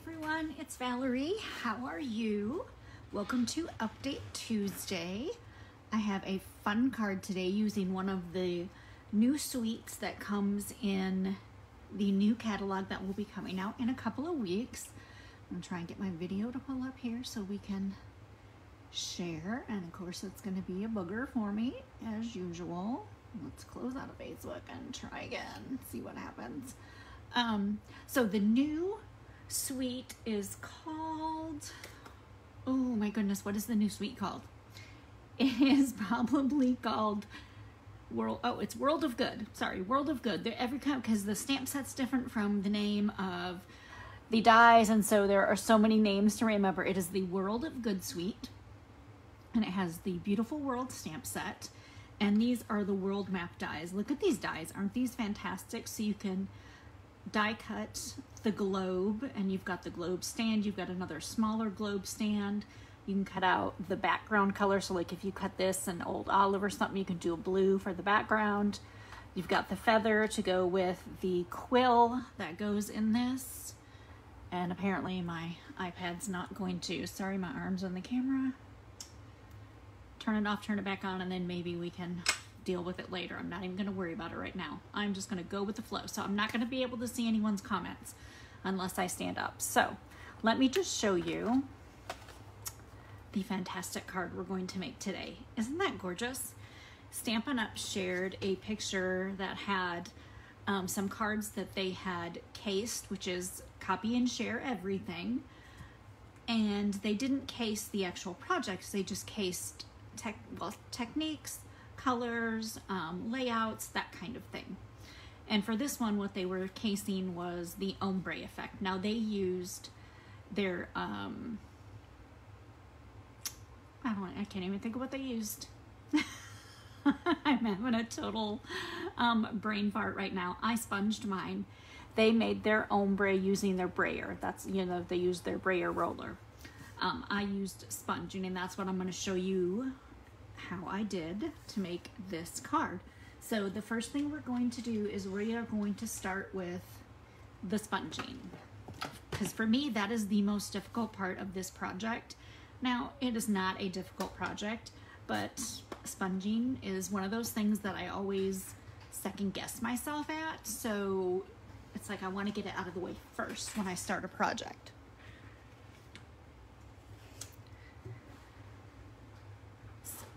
everyone, it's Valerie. How are you? Welcome to Update Tuesday. I have a fun card today using one of the new suites that comes in the new catalog that will be coming out in a couple of weeks. I'm going to try and get my video to pull up here so we can share, and of course it's going to be a booger for me as usual. Let's close out of Facebook and try again, see what happens. So the new suite is called, oh my goodness, what is the new suite called? It is probably called it's World of Good. Sorry, World of Good. Because the stamp set's different from the name of the dies, and so there are so many names to remember. It is the World of Good suite, and it has the beautiful world stamp set, and these are the world map dies. Look at these dies. Aren't these fantastic? So you can die cut the globe, and you've got the globe stand, you've got another smaller globe stand. You can cut out the background color, so like if you cut this an old olive or something, you can do a blue for the background. You've got the feather to go with the quill that goes in this, and apparently my iPad's not going to. Sorry, my arm's on the camera. Turn it off, turn it back on, and then maybe we can deal with it later. I'm not even going to worry about it right now. I'm just going to go with the flow. So I'm not going to be able to see anyone's comments unless I stand up. So let me just show you the fantastic card we're going to make today. Isn't that gorgeous? Stampin UP shared a picture that had some cards that they had cased, which is copy and share everything. And they didn't case the actual projects. They just cased techniques, colors, layouts, that kind of thing. And for this one, what they were casing was the ombre effect. Now they used their, I can't even think of what they used. I'm having a total brain fart right now. I sponged mine. They made their ombre using their brayer. That's, they used their brayer roller. I used sponging, and that's what I'm going to show you how I did to make this card. So the first thing we're going to do is we are going to start with the sponging, because for me that is the most difficult part of this project. Now it is not a difficult project, but sponging is one of those things that I always second guess myself at, so it's like I want to get it out of the way first when I start a project.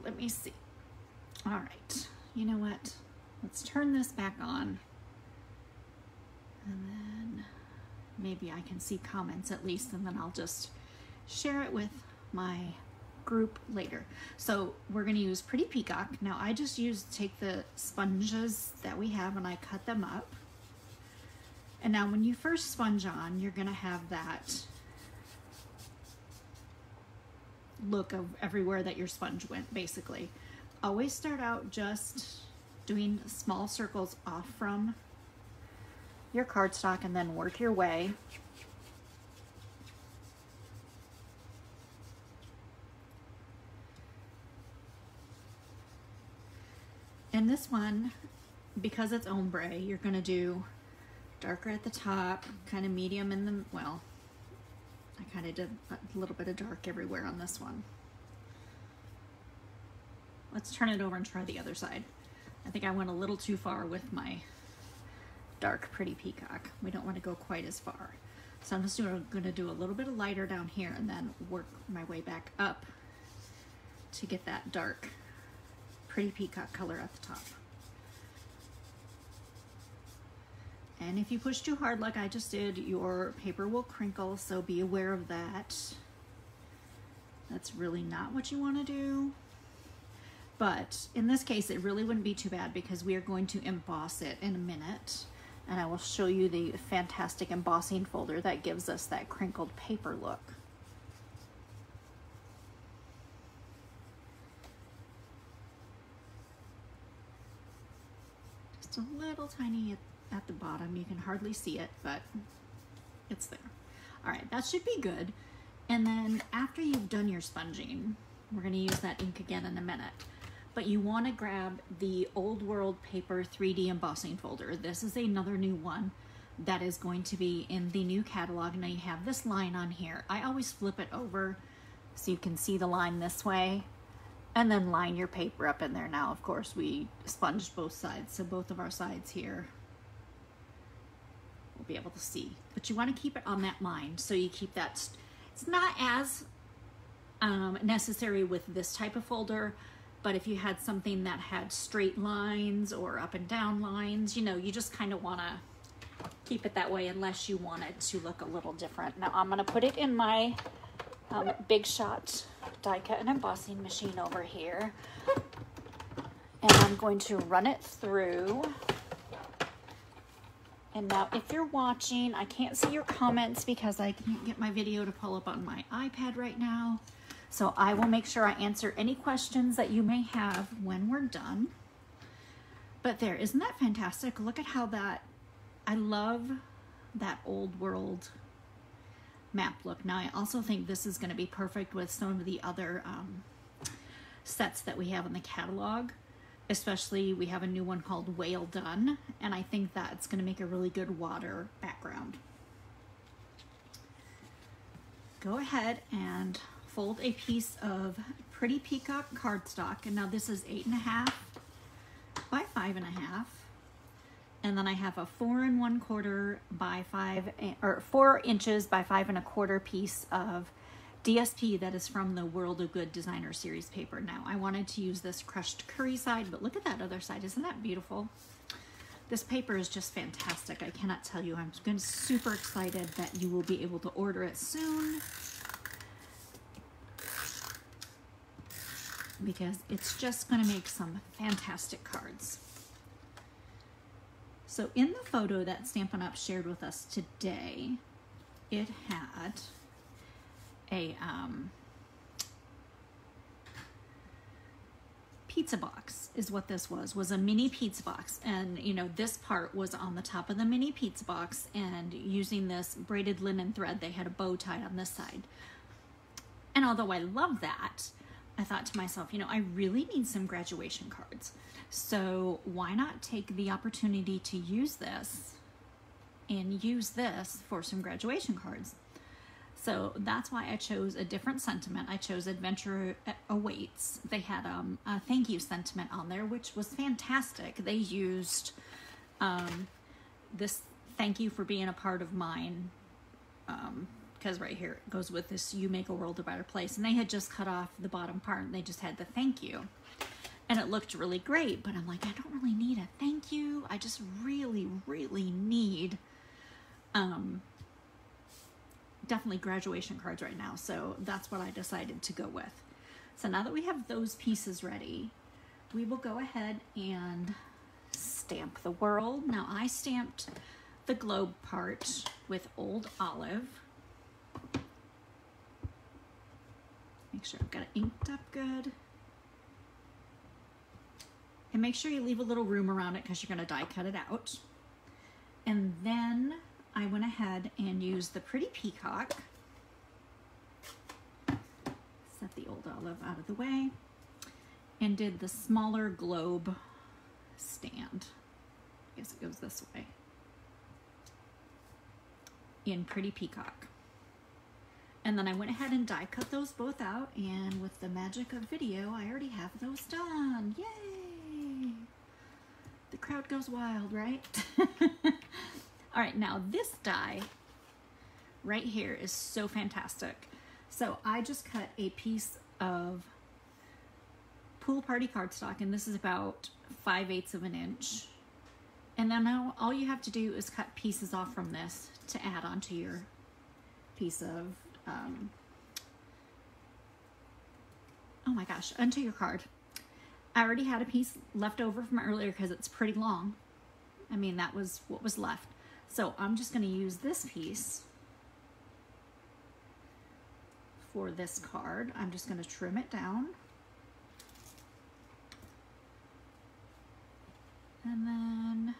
Let me see. All right, you know what? Let's turn this back on, and then maybe I can see comments at least, and then I'll just share it with my group later. So we're going to use Pretty Peacock. Now I just take the sponges that we have and I cut them up. And now when you first sponge on, you're going to have that look of everywhere that your sponge went, basically. Always start out just doing small circles off from your cardstock and then work your way. And this one, because it's ombre, you're going to do darker at the top, kind of medium in the, well, I kind of did a little bit of dark everywhere on this one. Let's turn it over and try the other side. I think I went a little too far with my dark Pretty Peacock. We don't want to go quite as far. So I'm just going to do a little bit of lighter down here and then work my way back up to get that dark Pretty Peacock color at the top. And if you push too hard like I just did, your paper will crinkle, so be aware of that. That's really not what you want to do. But in this case, it really wouldn't be too bad because we are going to emboss it in a minute. And I will show you the fantastic embossing folder that gives us that crinkled paper look. Just a little tiny at the bottom. You can hardly see it, but it's there. All right, that should be good. And then after you've done your sponging, we're going to use that ink again in a minute. But you want to grab the Old World Paper 3D embossing folder. This is another new one. that is going to be in the new catalog. Now you have this line on here. I always flip it over so you can see the line this way, and then line your paper up in there. Now, of course, we sponged both sides, so both of our sides here we'll be able to see. But you want to keep it on that line, so you keep that. It's not as necessary with this type of folder, but if you had something that had straight lines or up and down lines, you know, you just kind of want to keep it that way unless you want it to look a little different. Now I'm going to put it in my Big Shot die cut and embossing machine over here, and I'm going to run it through. And now if you're watching, I can't see your comments because I can't get my video to pull up on my iPad right now, so I will make sure I answer any questions that you may have when we're done. But there, isn't that fantastic? Look at how that, I love that old world map look. Now I also think this is going to be perfect with some of the other sets that we have in the catalog. Especially, we have a new one called Whale Done, and I think that's going to make a really good water background. Go ahead and fold a piece of Pretty Peacock cardstock, and now this is 8.5 by 5.5. And then I have a 4 1/4 by 4 inches by 5 1/4 piece of DSP that is from the World of Good Designer Series paper. Now I wanted to use this crushed curry side, but look at that other side. Isn't that beautiful? This paper is just fantastic. I cannot tell you. I'm super excited that you will be able to order it soon, because it's just going to make some fantastic cards. So in the photo that Stampin' Up shared with us today, it had a pizza box is what this was a mini pizza box. And you know, this part was on the top of the mini pizza box, and using this braided linen thread, they had a bow tied on this side. And although I love that, I thought to myself, you know, I really need some graduation cards. So why not take the opportunity to use this and use this for some graduation cards? So that's why I chose a different sentiment. I chose Adventure Awaits. They had a thank you sentiment on there, which was fantastic. They used this thank you for being a part of mine, because right here it goes with this, you make a world a better place. And they had just cut off the bottom part, and they just had the thank you. And it looked really great, but I'm like, I don't really need a thank you. I just really, really need definitely graduation cards right now. So that's what I decided to go with. So now that we have those pieces ready, we will go ahead and stamp the world. Now I stamped the globe part with Old Olive. Make sure I've got it inked up good. And make sure you leave a little room around it because you're going to die cut it out. And then I went ahead and used the Pretty Peacock. Set the Old Olive out of the way. And did the smaller globe stand. I guess it goes this way. In Pretty Peacock. And then I went ahead and die cut those both out. And with the magic of video, I already have those done. Yay! The crowd goes wild, right? All right, now this die right here is so fantastic. So I just cut a piece of Pool Party cardstock, and this is about 5/8 of an inch. And then now all you have to do is cut pieces off from this to add onto your piece of, oh my gosh, onto your card. I already had a piece left over from earlier because it's pretty long. I mean, that was what was left. So I'm just going to use this piece for this card. I'm just going to trim it down. And then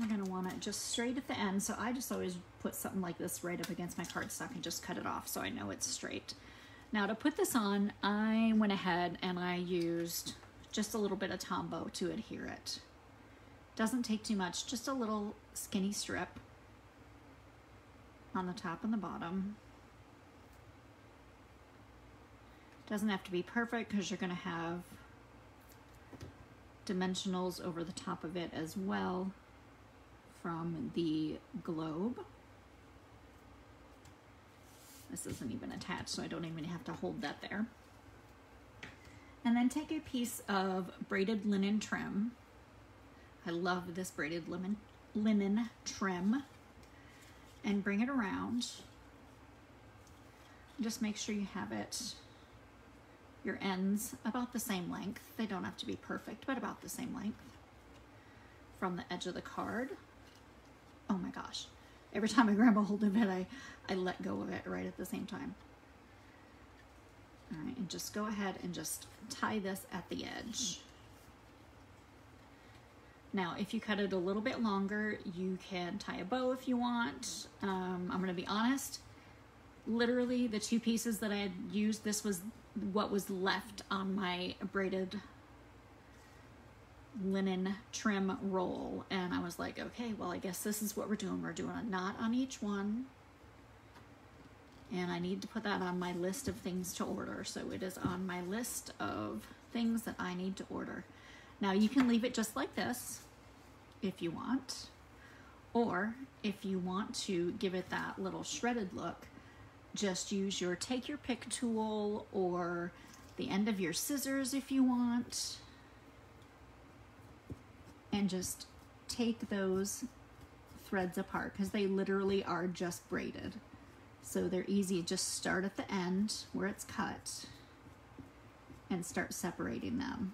we're going to want it just straight at the end. So I just always put something like this right up against my cardstock and just cut it off so I know it's straight. Now to put this on, I went ahead and I used just a little bit of Tombow to adhere it. Doesn't take too much, just a little skinny strip on the top and the bottom. Doesn't have to be perfect because you're going to have dimensionals over the top of it as well from the globe. This isn't even attached, so I don't even have to hold that there. And then take a piece of braided linen trim. I love this braided linen trim. And bring it around. Just make sure you have it, your ends about the same length. They don't have to be perfect, but about the same length from the edge of the card. Oh my gosh. Every time I grab a hold of it, I let go of it right at the same time. All right, and just go ahead and just tie this at the edge. Now, if you cut it a little bit longer, you can tie a bow if you want. I'm gonna be honest, literally the two pieces that I had used, this was what was left on my braided linen trim roll. And I was like, okay, well, I guess this is what we're doing. We're doing a knot on each one. And I need to put that on my list of things to order. So it is on my list of things that I need to order. Now you can leave it just like this if you want, or if you want to give it that little shredded look, just use your take your pick tool or the end of your scissors if you want, and just take those threads apart because they literally are just braided. So they're easy. Just start at the end where it's cut and start separating them.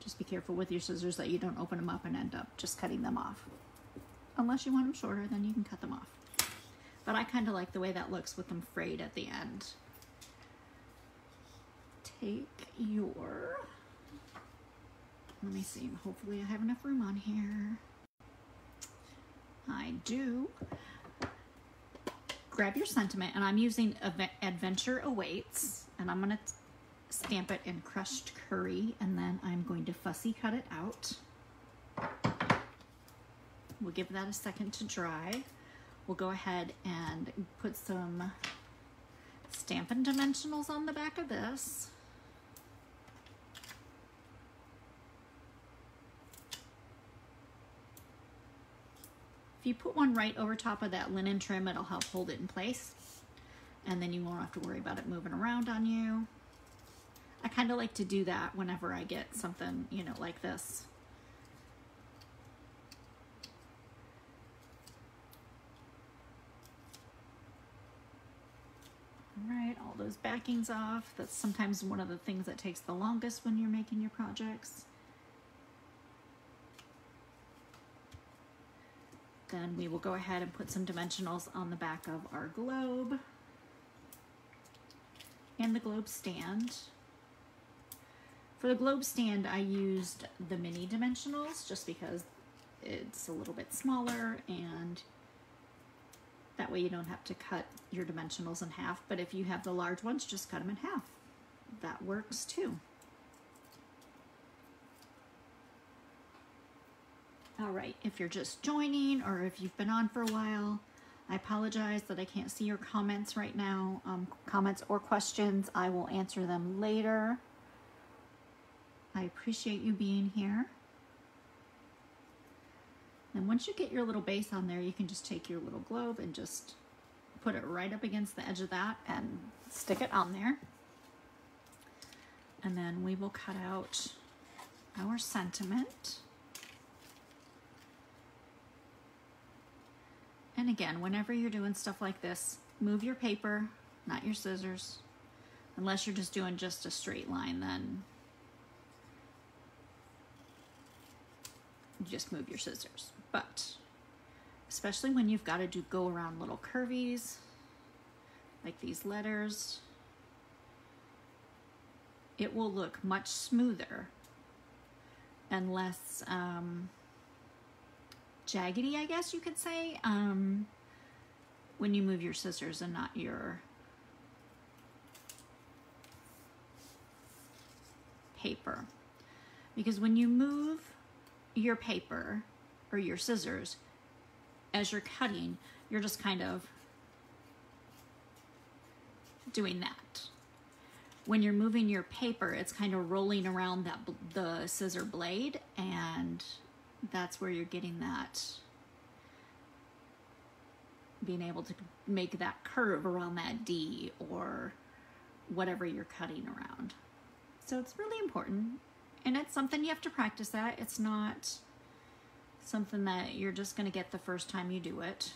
Just be careful with your scissors that you don't open them up and end up just cutting them off. Unless you want them shorter, then you can cut them off. But I kind of like the way that looks with them frayed at the end. Take your, let me see, hopefully I have enough room on here. I do. Grab your sentiment, and I'm using Adventure Awaits, and I'm gonna stamp it in crushed curry, and then I'm going to fussy cut it out. We'll give that a second to dry. We'll go ahead and put some Stampin' Dimensionals on the back of this. If you put one right over top of that linen trim, it'll help hold it in place. And then you won't have to worry about it moving around on you. I kind of like to do that whenever I get something, you know, like this. All right, all those backings off. That's sometimes one of the things that takes the longest when you're making your projects. Then we will go ahead and put some dimensionals on the back of our globe and the globe stand. For the globe stand, I used the mini dimensionals just because it's a little bit smaller, and that way you don't have to cut your dimensionals in half. But if you have the large ones, just cut them in half. That works too. All right, if you're just joining or if you've been on for a while, I apologize that I can't see your comments right now. Comments or questions, I will answer them later. I appreciate you being here. And once you get your little base on there, you can just take your little globe and just put it right up against the edge of that and stick it on there. And then we will cut out our sentiment. And again, whenever you're doing stuff like this, move your paper, not your scissors. Unless you're just doing just a straight line, then you just move your scissors. But especially when you've got to go around little curvies, like these letters, it will look much smoother and less jaggedy, I guess you could say, when you move your scissors and not your paper. Because when you move your paper or your scissors as you're cutting, you're just kind of doing that. When you're moving your paper, it's kind of rolling around the scissor blade, and that's where you're getting that, being able to make that curve around that D or whatever you're cutting around. So it's really important, and it's something you have to practice at. It's not something that you're just going to get the first time you do it.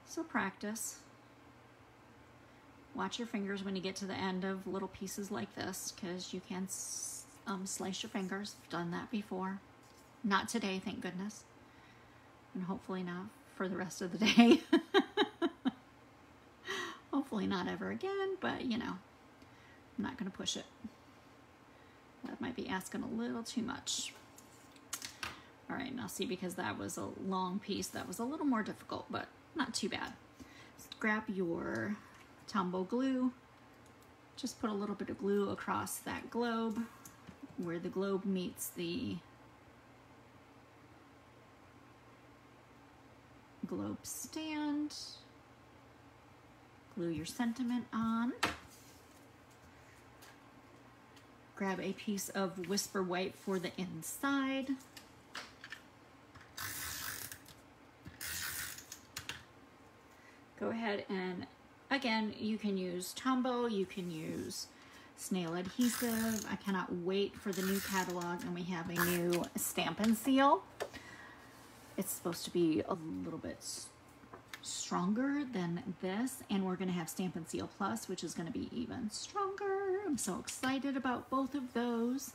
So practice. Watch your fingers when you get to the end of little pieces like this, because you can slice your fingers. I've done that before. Not today, thank goodness. And hopefully not for the rest of the day. Hopefully not ever again, but you know, I'm not going to push it. That might be asking a little too much. All right, now see, because that was a long piece, that was a little more difficult, but not too bad. Just grab your Tombow glue. Just put a little bit of glue across that globe where the globe meets the globe stand. Glue your sentiment on. Grab a piece of Whisper White for the inside. Go ahead and, again, you can use Tombow, you can use snail adhesive. I cannot wait for the new catalog, and we have a new Stampin' Seal. It's supposed to be a little bit stronger than this, and we're going to have Stampin' Seal Plus, which is going to be even stronger. I'm so excited about both of those,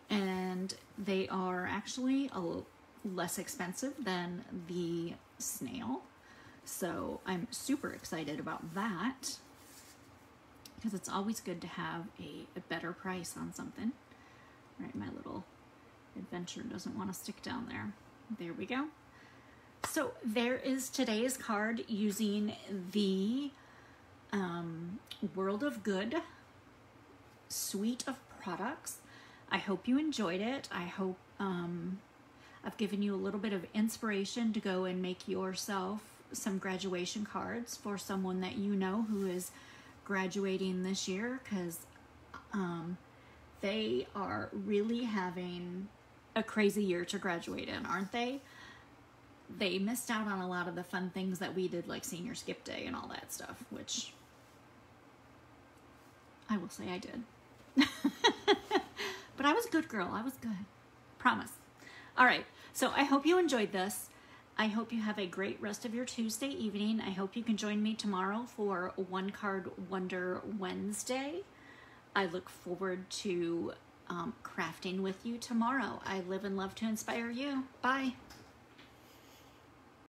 and they are actually a little less expensive than the snail. So I'm super excited about that, because it's always good to have a better price on something. All right, my little adventure doesn't want to stick down there. There we go. So there is today's card using the World of Good suite of products. I hope you enjoyed it. I hope I've given you a little bit of inspiration to go and make yourself some graduation cards for someone that you know who is graduating this year, because they are really having a crazy year to graduate in, aren't they? They missed out on a lot of the fun things that we did, like senior skip day and all that stuff, which I will say I did. But I was a good girl. I was good. Promise. All right. So I hope you enjoyed this. I hope you have a great rest of your Tuesday evening. I hope you can join me tomorrow for One Card Wonder Wednesday. I look forward to crafting with you tomorrow. I live and love to inspire you. Bye.